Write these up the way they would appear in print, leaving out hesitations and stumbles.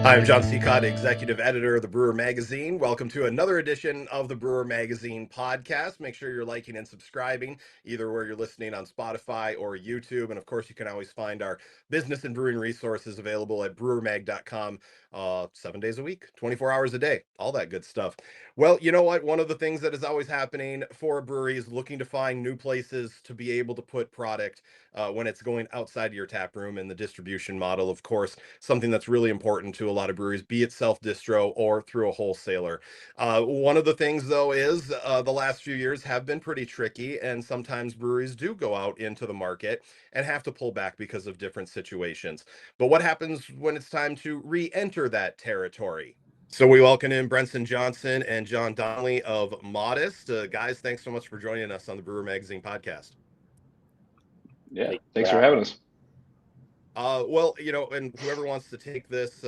Hi, I'm John Sicotte, executive editor of the Brewer Magazine. Welcome to another edition of the Brewer Magazine podcast. Make sure you're liking and subscribing, either where you're listening on Spotify or YouTube. And of course, you can always find our business and brewing resources available at brewermag.com 7 days a week, 24 hours a day, all that good stuff. Well, you know what? One of the things that is always happening for a brewery is looking to find new places to be able to put product when it's going outside of your tap room, and the distribution model, of course, something that's really important to a lot of breweries, be it self-distro or through a wholesaler. One of the things, though, is the last few years have been pretty tricky, and sometimes breweries do go out into the market and have to pull back because of different situations. But what happens when it's time to re-enter that territory? So we welcome in Brenson Johnson and John Donnelly of Modist. Guys, thanks so much for joining us on the Brewer Magazine podcast. Yeah, Thank you for thanks for having having us. us. Well, and whoever wants to take this,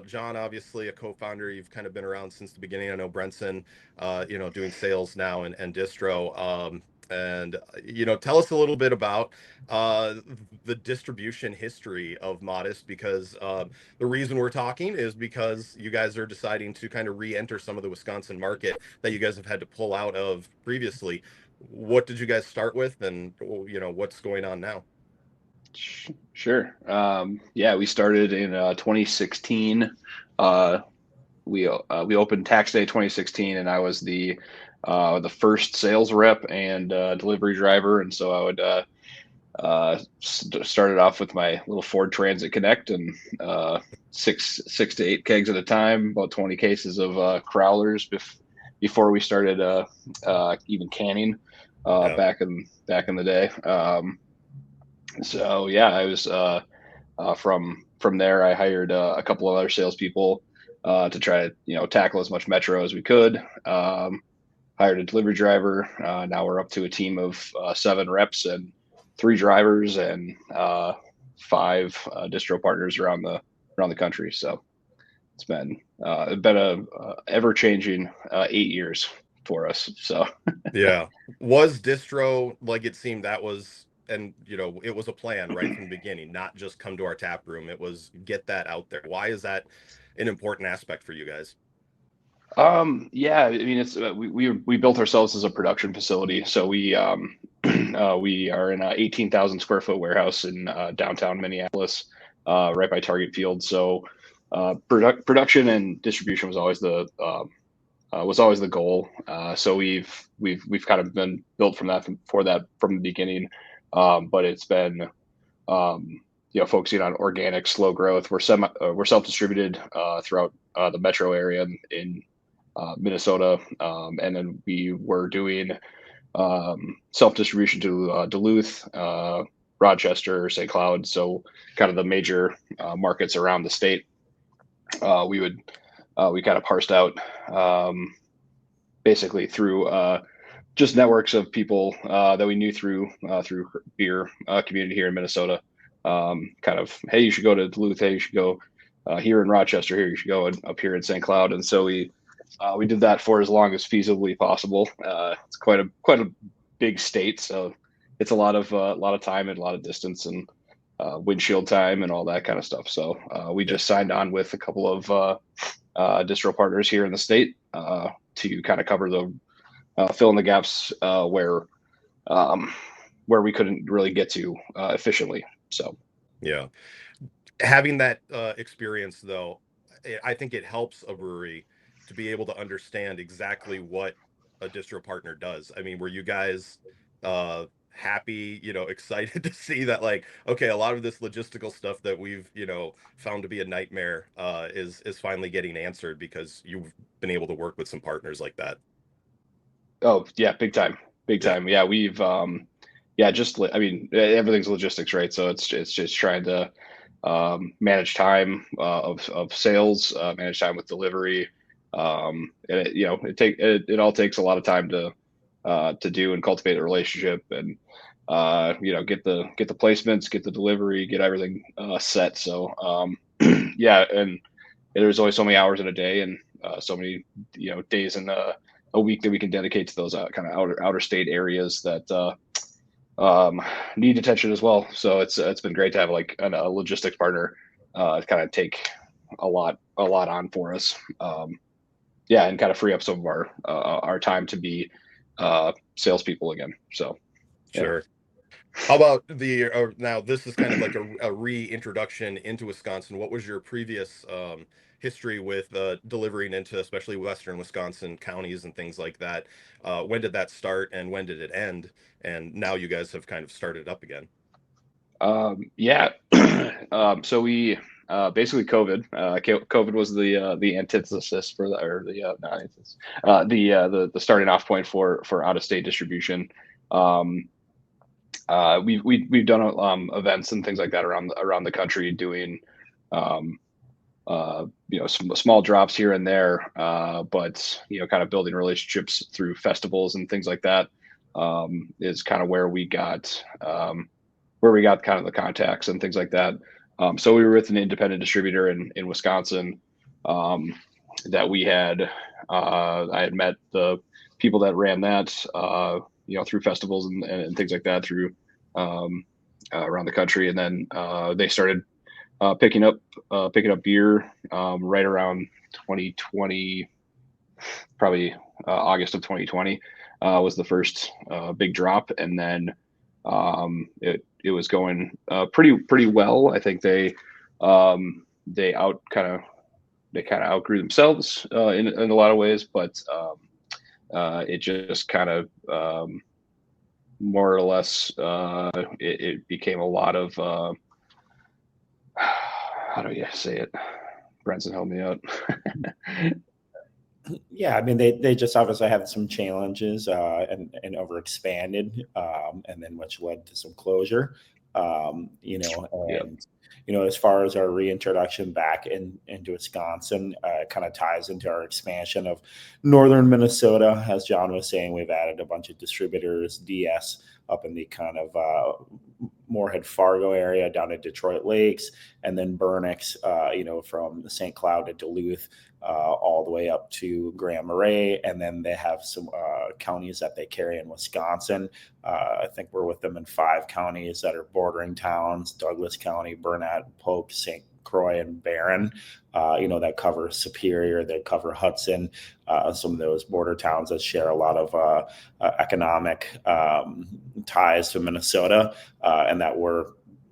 John, obviously a co-founder, you've kind of been around since the beginning. I know Brenson, doing sales now and distro. Tell us a little bit about the distribution history of Modest, because the reason we're talking is because you guys are deciding to kind of re-enter some of the Wisconsin market that you guys have had to pull out of previously. What did you guys start with, and what's going on now? Sure. Yeah, we started in 2016. Uh, we opened tax day 2016, and I was the first sales rep and delivery driver, and so I would started off with my little Ford Transit Connect and six to eight kegs at a time, about 20 cases of crowlers before we started even canning Yeah. back in the day. So yeah, I was from there. I hired a couple of other salespeople to try to tackle as much metro as we could. Hired a delivery driver. Now we're up to a team of 7 reps and 3 drivers and 5 distro partners around the country. So it's been a ever changing 8 years for us. So Yeah. Was distro, like, it seemed that was, and it was a plan right from the beginning, not just come to our tap room. It was get that out there. Why is that an important aspect for you guys? yeah, I mean, it's we built ourselves as a production facility, so we are in a 18,000 square foot warehouse in downtown Minneapolis, right by Target Field. So production and distribution was always the goal. So we've kind of been built from the beginning, but it's been focusing on organic, slow growth. We're self distributed throughout the metro area in Minnesota, and then we were doing self-distribution to Duluth, Rochester, St. Cloud, so kind of the major markets around the state. We kind of parsed out basically through just networks of people that we knew through beer community here in Minnesota. Kind of, hey, you should go to Duluth. Hey, you should go here in Rochester. Here, you should go up here in St. Cloud. And so we did that for as long as feasibly possible. It's quite a big state, so it's a lot of time and a lot of distance and windshield time and all that kind of stuff. So we Yeah. just signed on with a couple of distro partners here in the state to kind of cover the fill in the gaps where we couldn't really get to efficiently. So Yeah. Having that experience, though, I think it helps a brewery to be able to understand exactly what a distro partner does. I mean, were you guys happy, excited to see that, like, okay, a lot of this logistical stuff that we've, found to be a nightmare is finally getting answered because you've been able to work with some partners like that? oh yeah, big time, big Yeah. time. Yeah, I mean, everything's logistics, right? So it's just trying to manage time of sales, manage time with delivery, and it all takes a lot of time to do and cultivate a relationship and get the placements, get the delivery, get everything set. So yeah, and there's only so many hours in a day and so many days in a week that we can dedicate to those kind of outer state areas that need attention as well. So it's been great to have like a logistics partner kind of a lot on for us. Yeah, and kind of free up some of our time to be salespeople again. So yeah. Sure. How about now this is kind of like a reintroduction into Wisconsin. What was your previous history with delivering into especially Western Wisconsin counties and things like that? When did that start and when did it end? And now you guys have kind of started up again. Yeah. So we basically COVID was the antithesis for the or the not antithesis, the starting off point for out of state distribution. Um, we've done events and things like that around the country, doing um, some small drops here and there, but kind of building relationships through festivals and things like that is kind of where we got kind of the contacts and things like that. So we were with an independent distributor in Wisconsin um, that I had met the people that ran that, through festivals and things like that through um, around the country. And then they started picking up beer right around 2020, probably August of 2020 was the first big drop, and then it was going pretty well. I think they kind of outgrew themselves in a lot of ways, but it just kind of more or less it became a lot of how do you say it? Brenson, help me out. Yeah, I mean they just obviously had some challenges and overexpanded, and then which led to some closure. Yeah. And as far as our reintroduction back into Wisconsin, it kind of ties into our expansion of northern Minnesota. As John was saying, we've added a bunch of distributors, DS up in the kind of Moorhead Fargo area down to Detroit Lakes, and then Burnix, from St. Cloud to Duluth, all the way up to Grand Marais. And then they have some counties that they carry in Wisconsin. I think we're with them in 5 counties that are bordering towns: Douglas County, Burnett, Polk, St. Croix, and Barron, that cover Superior, that cover Hudson, some of those border towns that share a lot of economic ties to Minnesota, and that we're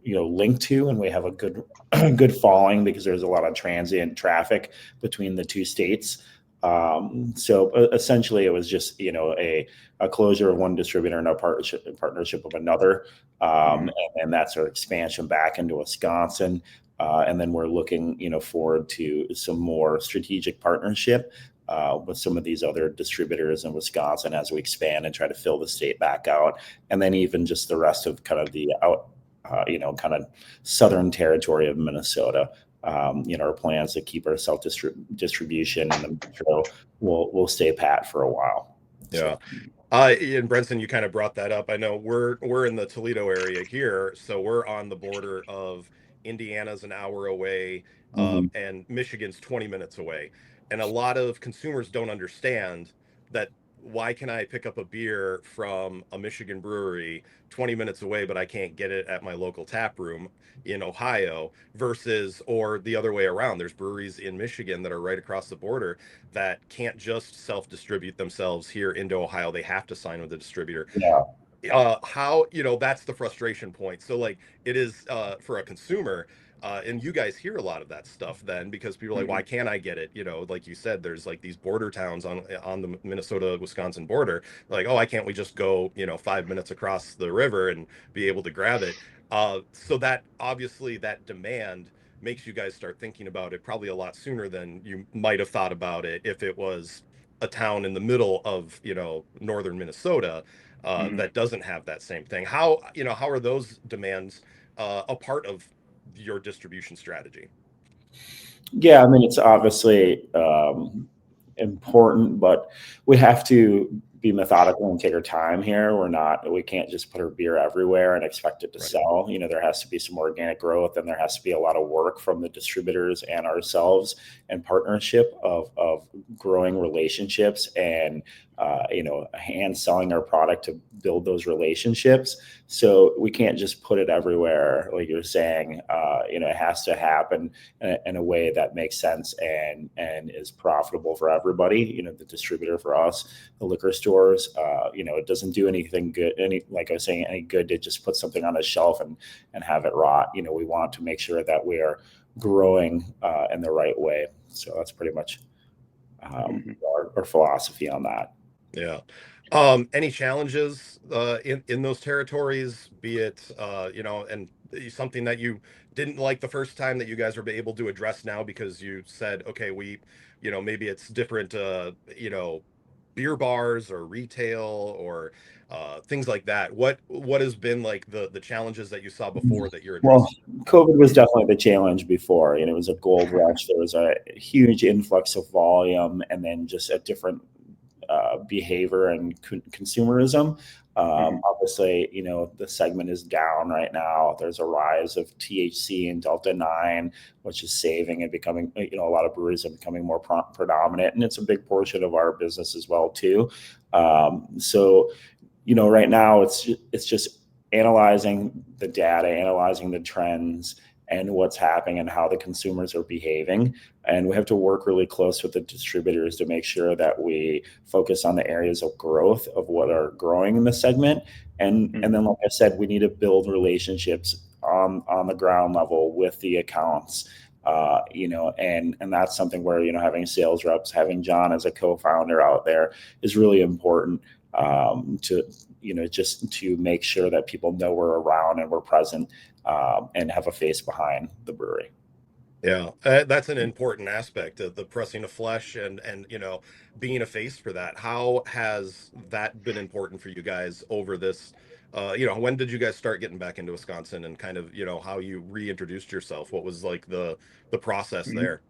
linked to, and we have a good following because there's a lot of transient traffic between the two states. So essentially, it was just a closure of one distributor and a partnership of another, and that's our expansion back into Wisconsin. And then we're looking forward to some more strategic partnership with some of these other distributors in Wisconsin as we expand and try to fill the state back out, and then even just the rest of kind of the kind of southern territory of Minnesota. Our plans to keep our self distribution in the metro will stay pat for a while. Yeah. And Brenson, you kind of brought that up. I know we're in the Toledo area here, so we're on the border of Indiana's an hour away, and Michigan's 20 minutes away. And a lot of consumers don't understand that. Why can I pick up a beer from a Michigan brewery 20 minutes away, but I can't get it at my local tap room in Ohio or the other way around? There's breweries in Michigan that are right across the border that can't just self-distribute themselves here into Ohio. They have to sign with a distributor. Yeah. How that's the frustration point. So like it is for a consumer, and you guys hear a lot of that stuff then because people are like, why can't I get it? Like you said, there's like these border towns on the Minnesota Wisconsin border. Like, oh, why can't we just go 5 minutes across the river and be able to grab it? So that obviously that demand makes you guys start thinking about it probably a lot sooner than you might have thought about it if it was a town in the middle of northern Minnesota that doesn't have that same thing. How are those demands a part of your distribution strategy? Yeah, I mean, it's obviously important, but we have to be methodical and take our time here. We can't just put our beer everywhere and expect it to Right. sell. There has to be some organic growth, and there has to be a lot of work from the distributors and ourselves and partnership of growing relationships and hand selling our product to build those relationships. So we can't just put it everywhere, like you're saying. It has to happen in a way that makes sense and is profitable for everybody. The distributor for us, the liquor stores. It doesn't do anything good. Like I was saying, any good to just put something on a shelf and have it rot. We want to make sure that we are growing in the right way. So that's pretty much our philosophy on that. Yeah. Any challenges in those territories, be it and something that you didn't like the first time that you guys are able to address now because you said, okay, maybe it's different beer bars or retail or things like that. What has been like the challenges that you saw before that you're Well, addressing? COVID was definitely the challenge before. It was a gold rush. There was a huge influx of volume, and then just a different behavior and consumerism. Obviously, the segment is down right now. There's a rise of THC and Delta 9, which is saving and becoming, a lot of breweries are becoming more predominant, and it's a big portion of our business as well too. So, right now it's just analyzing the data, analyzing the trends and what's happening and how the consumers are behaving. And we have to work really close with the distributors to make sure that we focus on the areas of growth of what are growing in the segment. And then, like I said, we need to build relationships on the ground level with the accounts. And that's something where, having sales reps, having John as a co-founder out there is really important just to make sure that people know we're around and we're present and have a face behind the brewery. Yeah, that's an important aspect of the pressing of flesh and being a face for that. How has that been important for you guys over this? When did you guys start getting back into Wisconsin and kind of how you reintroduced yourself? What was like the process there?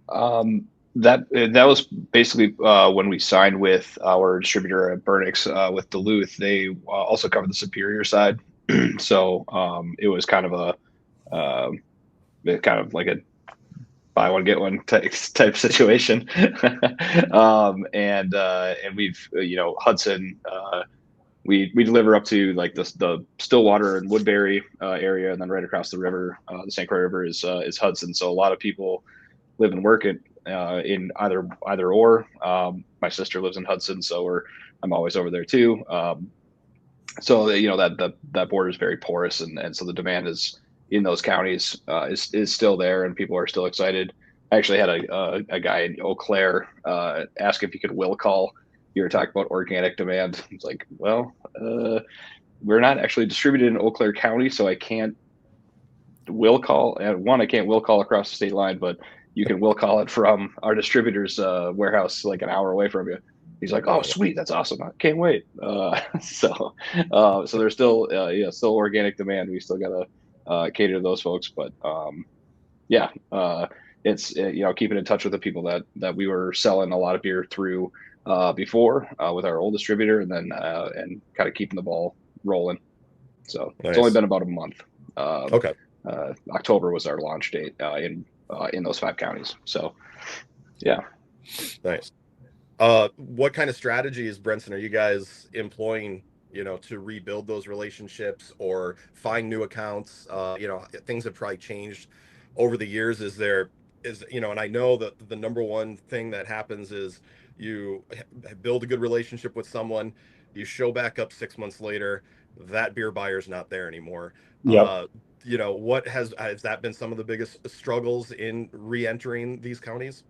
That was basically when we signed with our distributor at Burnix with Duluth. They also covered the Superior side, so it was kind of like a buy one get one type situation. And we've Hudson. We deliver up to like the Stillwater and Woodbury area, and then right across the river, the St. Croix River is Hudson. So a lot of people live and work in either or. My sister lives in Hudson, so I'm always over there too. So that border is very porous, and so the demand is in those counties is still there, and people are still excited. I actually had a guy in Eau Claire ask if he could will call. You were talking about organic demand. It's like, well, we're not actually distributed in Eau Claire County, so I can't will call. And one, I can't will call across the state line, but you can will call it from our distributor's warehouse like an hour away from you. He's like, oh, sweet, that's awesome. I can't wait. So there's still still organic demand. We still gotta cater to those folks, but it's keeping in touch with the people that we were selling a lot of beer through before with our old distributor, and then and kind of keeping the ball rolling. So Nice. It's only been about a month. Okay. October was our launch date in those 5 counties. So, yeah. Nice. What kind of strategies, Brenson, are you guys employing, to rebuild those relationships or find new accounts? Things have probably changed over the years. And I know that the number one thing that happens is you build a good relationship with someone, you show back up 6 months later, that beer buyer's not there anymore. Yep. What has that been some of the biggest struggles in re-entering these counties?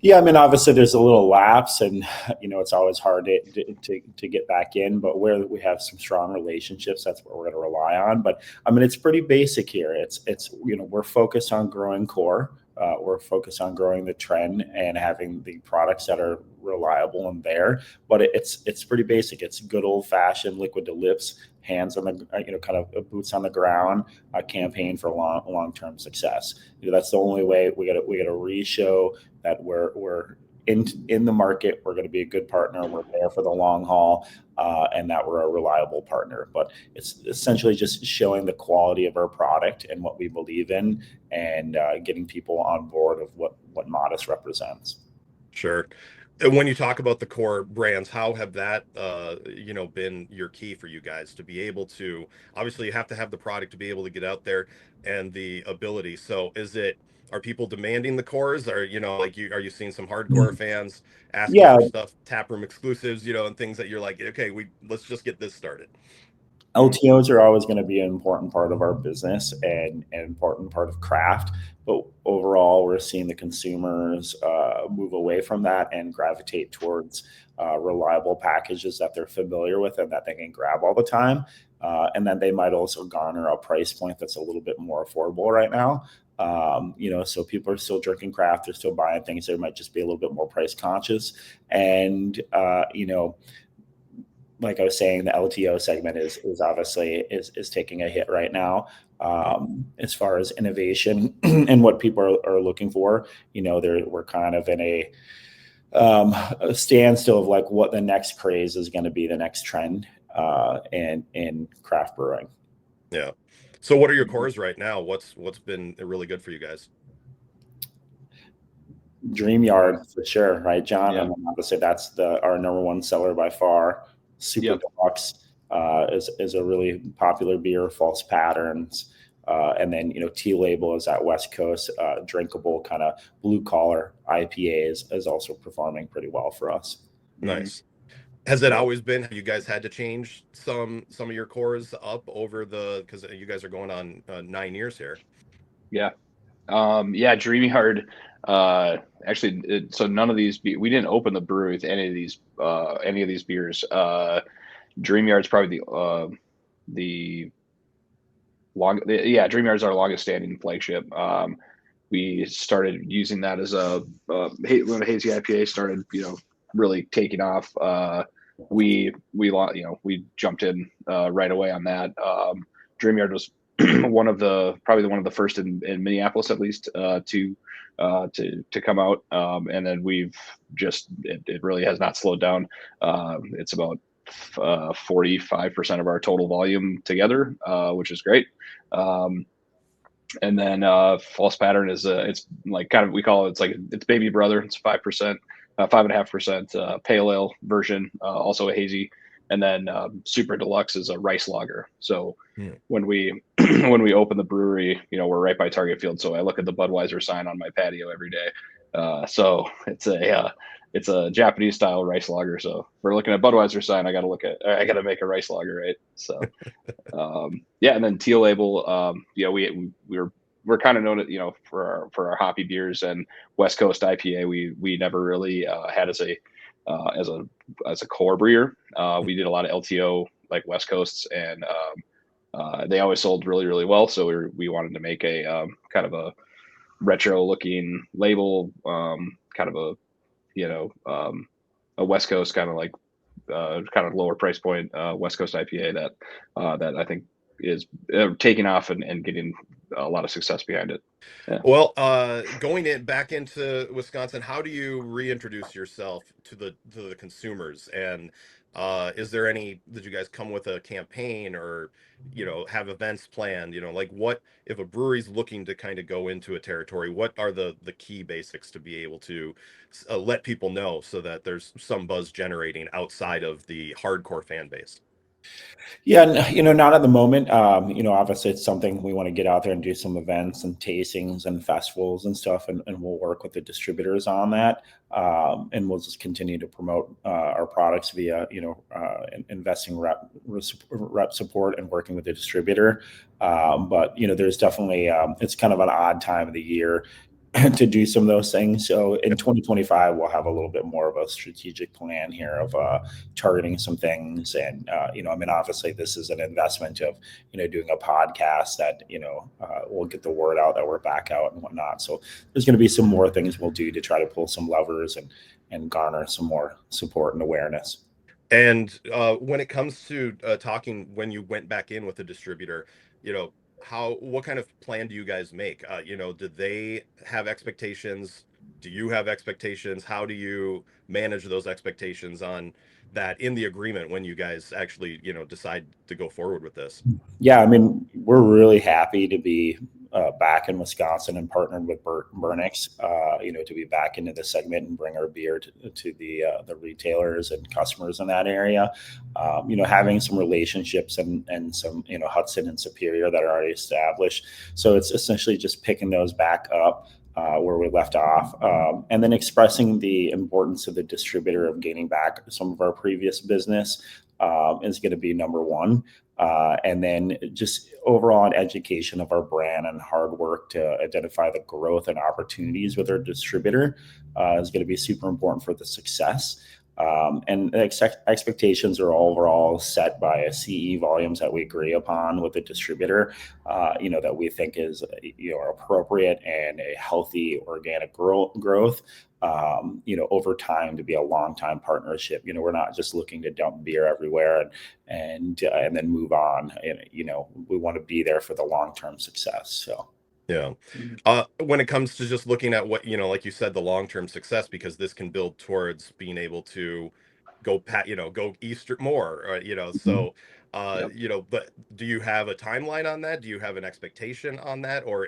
Yeah, I mean, obviously there's a little lapse, and it's always hard to get back in. But where we have some strong relationships, that's what we're going to rely on. But I mean, it's pretty basic here. It's we're focused on growing core. We're focused on growing the trend and having the products that are reliable and there. But it's pretty basic. It's good old fashioned liquid to lips, hands on the kind of boots on the ground campaign for long-term success. That's the only way. We got to re-show that we're in the market. We're going to be a good partner. We're there for the long haul, and that we're a reliable partner. But it's essentially just showing the quality of our product and what we believe in, and getting people on board of what Modist represents. Sure. And when you talk about the core brands, how have that, been your key for you guys to be able to, obviously you have to have the product to be able to get out there and the ability. So are people demanding the cores? Are, are you seeing some hardcore fans asking Yeah, for stuff, taproom exclusives, and things that you're like, okay, let's just get this started. LTOs are always going to be an important part of our business and an important part of craft. But overall, we're seeing the consumers move away from that and gravitate towards reliable packages that they're familiar with and that they can grab all the time. And then they might also garner a price point that's a little bit more affordable right now. So people are still drinking craft, they're still buying things. They might just be a little bit more price conscious. And, like I was saying, the LTO segment is obviously is taking a hit right now. As far as innovation and what people are looking for, we're kind of in a standstill of like what the next craze is going to be, the next trend in craft brewing. Yeah. So what are your cores right now? What's been really good for you guys? Dream Yard for sure, right, John? Yeah. And obviously that's our number one seller by far. Super Deluxe is a really popular beer, false patterns. And then, T Label is that West Coast drinkable kind of blue collar IPA is also performing pretty well for us. Nice. Has it always been, have you guys had to change some of your cores up over because you guys are going on 9 years here? Yeah. Dreamy Hard. So none of these we didn't open the brewery with any of these beers. Dream Yard's probably the Dream Yard's our longest standing flagship. We started using that as when hazy IPA started, really taking off. We jumped in right away on that. Dream Yard was probably one of the first in Minneapolis, at least, to come out. And then it really has not slowed down. It's about 45% of our total volume together, which is great. And then false pattern is it's like kind of, we call it, it's baby brother. It's 5%, 5.5% pale ale version, also a hazy. And then super deluxe is a rice lager. So when we when we open the brewery, we're right by Target Field. So I look at the Budweiser sign on my patio every day. So it's a Japanese style rice lager. So if we're looking at Budweiser sign, I got to make a rice lager, right? So and then Teal Label, we're kind of known, for our hoppy beers, and West Coast IPA. We never really had as a core brewer. We did a lot of LTO like West Coasts, and they always sold really, really well. So we wanted to make a kind of a retro looking label, kind of a West Coast kind of like kind of lower price point West Coast IPA that I think is taking off and getting a lot of success behind it. Yeah. Well, going back into Wisconsin, how do you reintroduce yourself to the consumers? And did you guys come with a campaign, or have events planned? Like, what if a brewery's looking to kind of go into a territory, what are the key basics to be able to let people know so that there's some buzz generating outside of the hardcore fan base? Yeah, not at the moment. Obviously it's something we want to get out there and do some events and tastings and festivals and stuff, and we'll work with the distributors on that. And we'll just continue to promote our products via, investing rep support and working with the distributor. But there's definitely, it's kind of an odd time of the year to do some of those things. So in 2025, we'll have a little bit more of a strategic plan here of targeting some things. And, obviously this is an investment of, doing a podcast that, will get the word out that we're back out and whatnot. So there's going to be some more things we'll do to try to pull some levers and garner some more support and awareness. And when it comes to talking, when you went back in with the distributor, what kind of plan do you guys make? Did they have expectations? Do you have expectations? How do you manage those expectations on that in the agreement when you guys actually, decide to go forward with this? Yeah, we're really happy to be back in Wisconsin and partnered with Burnix, to be back into the segment and bring our beer to the retailers and customers in that area. Having some relationships and some, Hudson and Superior that are already established. So it's essentially just picking those back up where we left off, and then expressing the importance of the distributor of gaining back some of our previous business is going to be number one. And then just overall an education of our brand and hard work to identify the growth and opportunities with our distributor is going to be super important for the success. And expectations are overall set by a CE volumes that we agree upon with the distributor, that we think is, appropriate and a healthy organic growth, over time to be a long-time partnership. We're not just looking to dump beer everywhere and then move on. We want to be there for the long-term success. So. Yeah. When it comes to just looking at what, like you said, the long-term success, because this can build towards being able to go Easter more, so, but do you have a timeline on that? Do you have an expectation on that? Or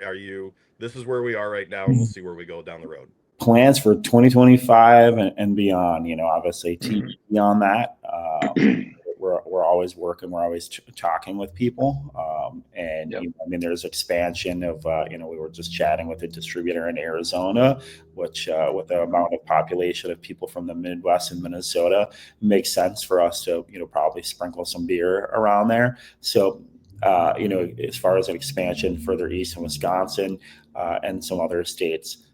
this is where we are right now and we'll see where we go down the road? Plans for 2025 and beyond, obviously TBD on that. We're always working. We're always talking with people. There's expansion of, we were just chatting with a distributor in Arizona, which with the amount of population of people from the Midwest and Minnesota, makes sense for us to, probably sprinkle some beer around there. So, as far as an expansion further east in Wisconsin and some other states,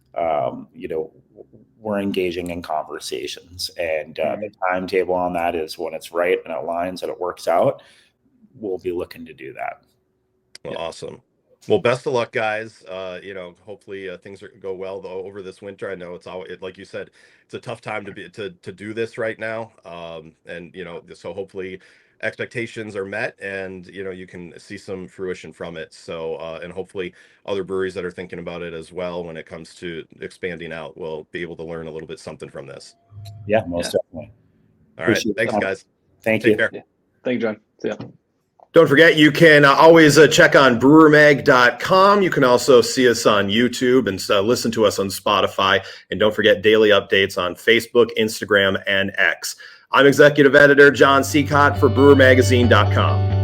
we're engaging in conversations, and the timetable on that is when it's right and it aligns and it works out, we'll be looking to do that. Well, awesome. Well, best of luck, guys. Hopefully things go well though over this winter. I know it's like you said, it's a tough time to do this right now. So hopefully expectations are met and you can see some fruition from it. So and hopefully other breweries that are thinking about it as well when it comes to expanding out will be able to learn a little bit something from this. Yeah, most definitely. All right. Thanks, guys. Thank you. Yeah. Thank you, John. See ya. Don't forget, you can always check on brewermag.com. You can also see us on YouTube and listen to us on Spotify. And don't forget daily updates on Facebook, Instagram, and X. I'm Executive Editor John Sicotte for brewermagazine.com.